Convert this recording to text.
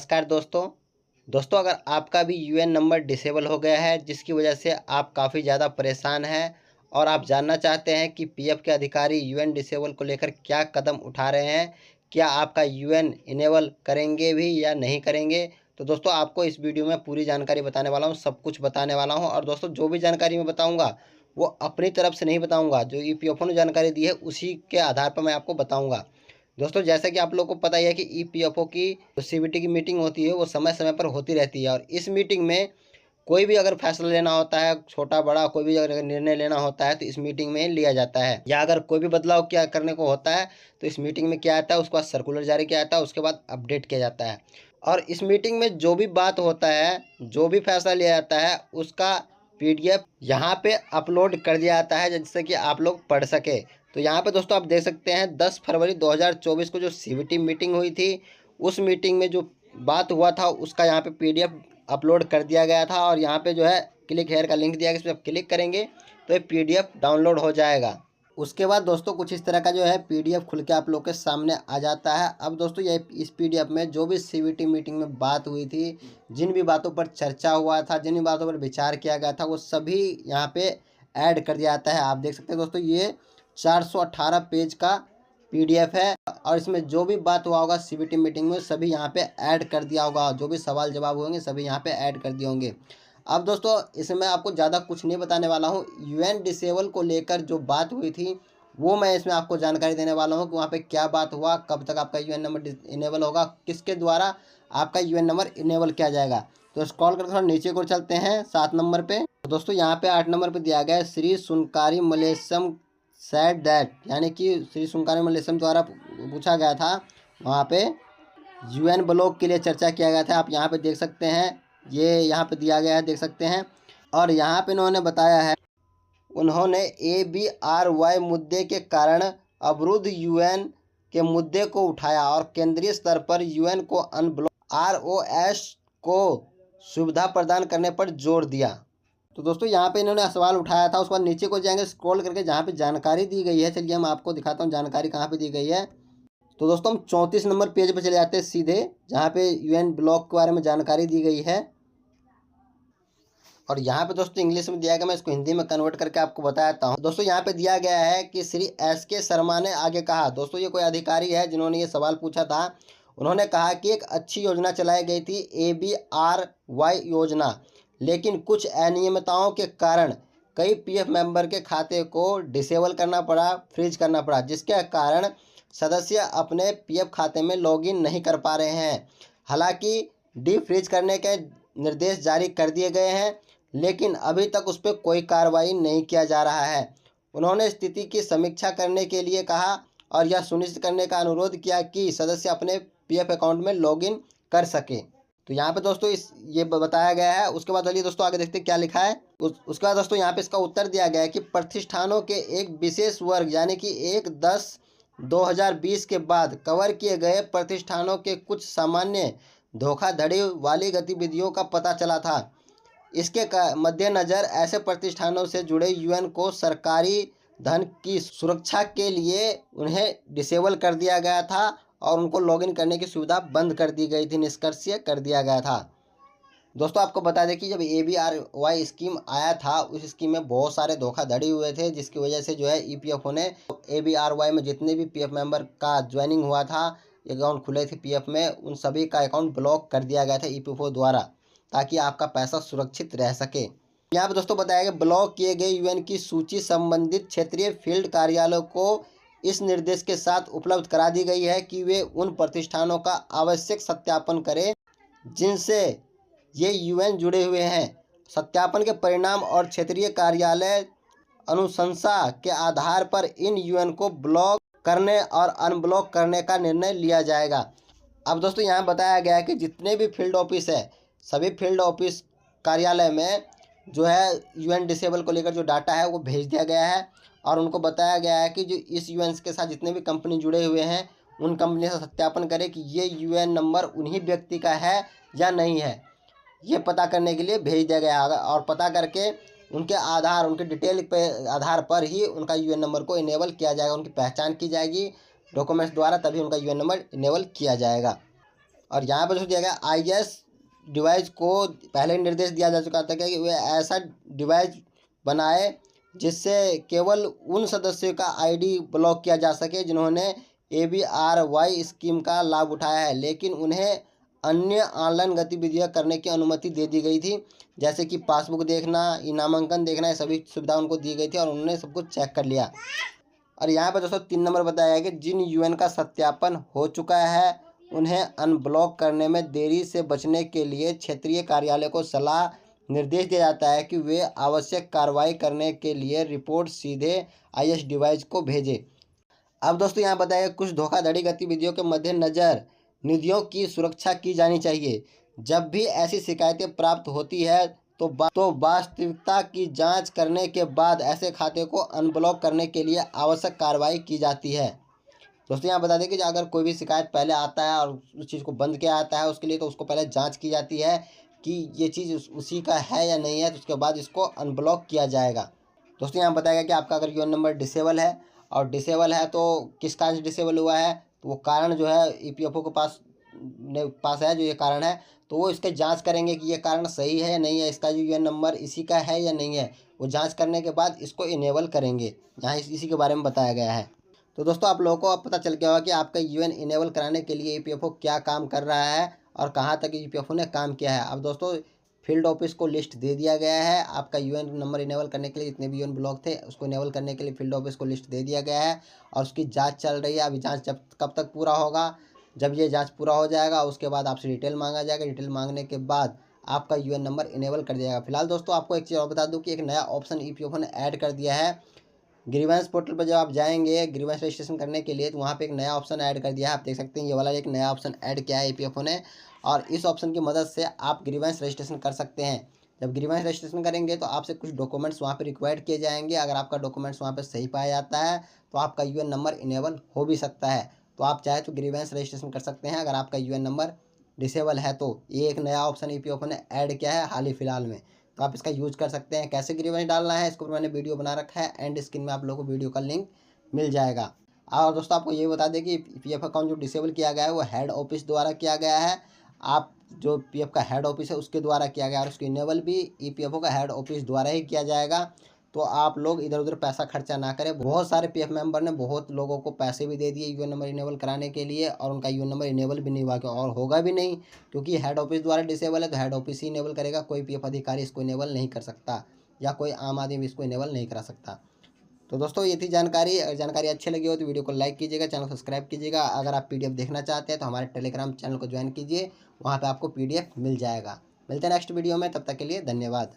नमस्कार दोस्तों अगर आपका भी यूएन नंबर डिसेबल हो गया है जिसकी वजह से आप काफ़ी ज़्यादा परेशान हैं और आप जानना चाहते हैं कि पीएफ के अधिकारी यूएन डिसेबल को लेकर क्या कदम उठा रहे हैं, क्या आपका यूएन इनेबल करेंगे भी या नहीं करेंगे। तो दोस्तों आपको इस वीडियो में पूरी जानकारी बताने वाला हूँ, सब कुछ बताने वाला हूँ। और दोस्तों जो भी जानकारी मैं बताऊँगा वो अपनी तरफ से नहीं बताऊँगा, जो ईपीएफओ ने जानकारी दी है उसी के आधार पर मैं आपको बताऊँगा। दोस्तों जैसा कि आप लोगों को पता ही है कि ईपीएफओ की जो सीबीटी की मीटिंग होती है वो समय समय पर होती रहती है और इस मीटिंग में कोई भी अगर फैसला लेना होता है, छोटा बड़ा कोई भी अगर निर्णय लेना होता है तो इस मीटिंग में लिया जाता है, या अगर कोई भी बदलाव क्या करने को होता है तो इस मीटिंग में क्या आता है, उसके बाद सर्कुलर जारी किया जाता है, उसके बाद अपडेट किया जाता है। और इस मीटिंग में जो भी बात होता है, जो भी फैसला लिया जाता है उसका पीडीएफ यहाँ पे अपलोड कर दिया जाता है जिससे कि आप लोग पढ़ सके। तो यहाँ पे दोस्तों आप देख सकते हैं 10 फरवरी 2024 को जो सीबीटी मीटिंग हुई थी उस मीटिंग में जो बात हुआ था उसका यहाँ पे पीडीएफ अपलोड कर दिया गया था और यहाँ पे जो है क्लिक हेयर का लिंक दिया गया, इस पर आप क्लिक करेंगे तो ये पीडीएफ डाउनलोड हो जाएगा। उसके बाद दोस्तों कुछ इस तरह का जो है पीडीएफ खुल के आप लोग के सामने आ जाता है। अब दोस्तों ये इस पीडीएफ में जो भी सीबीटी मीटिंग में बात हुई थी, जिन भी बातों पर चर्चा हुआ था, जिन भी बातों पर विचार किया गया था वो सभी यहाँ पे ऐड कर दिया जाता है। आप देख सकते हैं दोस्तों ये 418 पेज का पीडीएफ है और इसमें जो भी बात हुआ होगा सीबीटी मीटिंग में सभी यहाँ पे ऐड कर दिया होगा, जो भी सवाल जवाब होंगे सभी यहाँ पे ऐड कर दिए होंगे। अब दोस्तों इसमें आपको ज़्यादा कुछ नहीं बताने वाला हूँ, यूएन डिसेबल को लेकर जो बात हुई थी वो मैं इसमें आपको जानकारी देने वाला हूँ कि वहाँ पे क्या बात हुआ, कब तक आपका यूएन नंबर इनेबल होगा, किसके द्वारा आपका यूएन नंबर इनेबल किया जाएगा। तो स्क्रॉल करके थोड़ा नीचे को चलते हैं 7 नंबर पे। तो दोस्तों यहाँ पे 8 नंबर पे दिया गया है श्री सुनकारी मलेशम सैड दैट, यानी कि श्री सुनकारी मलेशम द्वारा पूछा गया था, वहाँ पे यूएन ब्लॉक के लिए चर्चा किया गया था। आप यहाँ पे देख सकते हैं, ये यहाँ पे दिया गया है, देख सकते हैं। और यहाँ पे इन्होंने बताया है, उन्होंने ABRY मुद्दे के कारण अवरुद्ध यूएन के मुद्दे को उठाया और केंद्रीय स्तर पर यूएन को अनब्लॉक ROS को सुविधा प्रदान करने पर जोर दिया। तो दोस्तों यहाँ पे इन्होंने सवाल उठाया था। उसके बाद नीचे को जाएंगे स्क्रॉल करके जहाँ पे जानकारी दी गई है, चलिए हम आपको दिखाता हूँ जानकारी कहाँ पे दी गई है। तो दोस्तों हम 34 नंबर पेज पे चले जाते हैं सीधे, जहाँ पे यूएन ब्लॉक के बारे में जानकारी दी गई है। और यहाँ पे दोस्तों इंग्लिश में दिया गया, मैं इसको हिंदी में कन्वर्ट करके आपको बताता हूँ। दोस्तों यहाँ पे दिया गया है कि श्री SK शर्मा ने आगे कहा, दोस्तों ये कोई अधिकारी है जिन्होंने ये सवाल पूछा था। उन्होंने कहा कि एक अच्छी योजना चलाई गई थी ABRY योजना, लेकिन कुछ अनियमितताओं के कारण कई पीएफ मेंबर के खाते को डिसेबल करना पड़ा, फ्रीज करना पड़ा, जिसके कारण सदस्य अपने पीएफ खाते में लॉगिन नहीं कर पा रहे हैं। हालांकि डी फ्रीज करने के निर्देश जारी कर दिए गए हैं लेकिन अभी तक उस पर कोई कार्रवाई नहीं किया जा रहा है। उन्होंने स्थिति की समीक्षा करने के लिए कहा और यह सुनिश्चित करने का अनुरोध किया कि सदस्य अपने पीएफ अकाउंट में लॉगिन कर सके। तो यहाँ पे दोस्तों ये बताया गया है। उसके बाद चलिए दोस्तों आगे देखते हैं क्या लिखा है। उसके बाद दोस्तों यहाँ पे इसका उत्तर दिया गया है कि प्रतिष्ठानों के एक विशेष वर्ग यानी कि 1/10/2020 के बाद कवर किए गए प्रतिष्ठानों के कुछ सामान्य धोखाधड़ी वाली गतिविधियों का पता चला था। इसके मद्देनज़र ऐसे प्रतिष्ठानों से जुड़े यूएन को सरकारी धन की सुरक्षा के लिए उन्हें डिसेबल कर दिया गया था और उनको लॉगिन करने की सुविधा बंद कर दी गई थी, निष्कर्षीय कर दिया गया था। दोस्तों आपको बता दें कि जब ABRY स्कीम आया था उस स्कीम में बहुत सारे धोखाधड़ी हुए थे, जिसकी वजह से जो है ईपीएफओ ने ABRY में जितने भी पीएफ मेंबर का ज्वाइनिंग हुआ था, अकाउंट खुले थे पीएफ में, उन सभी का अकाउंट ब्लॉक कर दिया गया था ईपीएफओ द्वारा, ताकि आपका पैसा सुरक्षित रह सके। यहाँ पर दोस्तों बताया गया ब्लॉक किए गए यूएन की सूची संबंधित क्षेत्रीय फील्ड कार्यालयों को इस निर्देश के साथ उपलब्ध करा दी गई है कि वे उन प्रतिष्ठानों का आवश्यक सत्यापन करें जिनसे ये यूएन जुड़े हुए हैं। सत्यापन के परिणाम और क्षेत्रीय कार्यालय अनुशंसा के आधार पर इन यूएन को ब्लॉक करने और अनब्लॉक करने का निर्णय लिया जाएगा। अब दोस्तों यहाँ बताया गया है कि जितने भी फील्ड ऑफिस है, सभी फील्ड ऑफिस कार्यालय में जो है यूएन डिसेबल को लेकर जो डाटा है वो भेज दिया गया है और उनको बताया गया है कि जो इस यूएन के साथ जितने भी कंपनी जुड़े हुए हैं उन कंपनी से सत्यापन करें कि ये यूएन नंबर उन्हीं व्यक्ति का है या नहीं है, ये पता करने के लिए भेज दिया गया है। और पता करके उनके आधार, उनके डिटेल पे आधार पर ही उनका यूएन नंबर को इनेबल किया जाएगा, उनकी पहचान की जाएगी डॉक्यूमेंट्स द्वारा, तभी उनका यूएन नंबर इनेबल किया जाएगा। और यहाँ पर जो दिया गया IS डिवाइस को पहले निर्देश दिया जा चुका था कि वे ऐसा डिवाइस बनाए जिससे केवल उन सदस्यों का ID ब्लॉक किया जा सके जिन्होंने ABRY स्कीम का लाभ उठाया है, लेकिन उन्हें अन्य ऑनलाइन गतिविधियां करने की अनुमति दे दी गई थी, जैसे कि पासबुक देखना, नामांकन देखना, ये सभी सुविधा उनको दी गई थी और उन्होंने सब कुछ चेक कर लिया। और यहाँ पर दोस्तों 3 नंबर बताया गया कि जिन UN का सत्यापन हो चुका है उन्हें अनब्लॉक करने में देरी से बचने के लिए क्षेत्रीय कार्यालय को सलाह निर्देश दिया जाता है कि वे आवश्यक कार्रवाई करने के लिए रिपोर्ट सीधे IS डिवाइस को भेजें। अब दोस्तों यहाँ बताया कुछ धोखाधड़ी गतिविधियों के मद्देनज़र निधियों की सुरक्षा की जानी चाहिए। जब भी ऐसी शिकायतें प्राप्त होती है तो वास्तविकता की जांच करने के बाद ऐसे खाते को अनब्लॉक करने के लिए आवश्यक कार्रवाई की जाती है। दोस्तों यहाँ बता दें कि अगर कोई भी शिकायत पहले आता है और उस चीज़ को बंद किया जाता है उसके लिए, तो उसको पहले जांच की जाती है कि ये चीज़ उसी का है या नहीं है, तो उसके बाद इसको अनब्लॉक किया जाएगा। दोस्तों यहाँ बताया गया कि आपका अगर UN नंबर डिसेबल है, और डिसेबल है तो किस कारण से डिसेबल हुआ है, तो वो कारण जो है EPFO के पास है जो ये कारण है, तो वो इसके जांच करेंगे कि ये कारण सही है या नहीं है, इसका जो UN नंबर इसी का है या नहीं है। वो जांच करने के बाद इसको इनेबल करेंगे। यहाँ इसी के बारे में बताया गया है। तो दोस्तों आप लोगों को अब पता चल गया होगा कि आपका UN इनेबल कराने के लिए EPFO क्या काम कर रहा है और कहाँ तक EPFO ने काम किया है। अब दोस्तों फील्ड ऑफिस को लिस्ट दे दिया गया है। आपका UN नंबर इनेबल करने के लिए जितने भी UN ब्लॉक थे उसको इनेबल करने के लिए फील्ड ऑफिस को लिस्ट दे दिया गया है और उसकी जांच चल रही है। अभी जांच कब तक पूरा होगा, जब ये जांच पूरा हो जाएगा उसके बाद आपसे डिटेल मांगा जाएगा। डिटेल मांगने के बाद आपका UN नंबर इनेबल कर दिया जाएगा। फिलहाल दोस्तों आपको एक चीज़ और बता दूँ कि एक नया ऑप्शन EPFO ने ऐड कर दिया है। ग्रीवेंस पोर्टल पर जब आप जाएंगे ग्रीवेंस रजिस्ट्रेशन करने के लिए, तो वहाँ पे एक नया ऑप्शन ऐड कर दिया है। आप देख सकते हैं ये वाला एक नया ऑप्शन ऐड किया है EPFO ने, और इस ऑप्शन की मदद से आप ग्रीवेंस रजिस्ट्रेशन कर सकते हैं। जब ग्रीवेंस रजिस्ट्रेशन करेंगे तो आपसे कुछ डॉक्यूमेंट्स वहाँ पे रिक्वायर्ड किए जाएंगे। अगर आपका डॉक्यूमेंट्स वहाँ पे सही पाया जाता है तो आपका UN नंबर इनेबल हो भी सकता है। तो आप चाहे तो ग्रीवेंस रजिस्ट्रेशन कर सकते हैं अगर आपका UN नंबर डिसेबल है। तो ये एक नया ऑप्शन EPFO ने ऐड किया है हाल ही फिलहाल में, तो आप इसका यूज़ कर सकते हैं। कैसे ग्रीवेंस डालना है इसको मैंने वीडियो बना रखा है, एंड स्क्रीन में आप लोगों को वीडियो का लिंक मिल जाएगा। और दोस्तों आपको ये बता दें कि PF अकाउंट जो डिसेबल किया गया है वो हेड ऑफिस द्वारा किया गया है। आप जो PF का हेड ऑफिस है उसके द्वारा किया गया है, और उसको इनेबल भी EPFO का हेड ऑफिस द्वारा ही किया जाएगा। तो आप लोग इधर उधर पैसा खर्चा ना करें। बहुत सारे PF मेंबर ने बहुत लोगों को पैसे भी दे दिए UN नंबर इनेबल कराने के लिए, और उनका UN नंबर इनेबल भी नहीं हुआ और होगा भी नहीं, क्योंकि हेड ऑफिस द्वारा डिसेबल है तो हेड ऑफिस ही इनेबल करेगा। कोई PF अधिकारी इसको इनेबल नहीं कर सकता, या कोई आम आदमी इसको इनेबल नहीं करा सकता। तो दोस्तों ये थी जानकारी। अगर जानकारी अच्छी लगी हो तो वीडियो को लाइक कीजिएगा, चैनल को सब्सक्राइब कीजिएगा। अगर आप PDF देखना चाहते हैं तो हमारे टेलीग्राम चैनल को ज्वाइन कीजिए, वहाँ पर आपको PDF मिल जाएगा। मिलते हैं नेक्स्ट वीडियो में, तब तक के लिए धन्यवाद।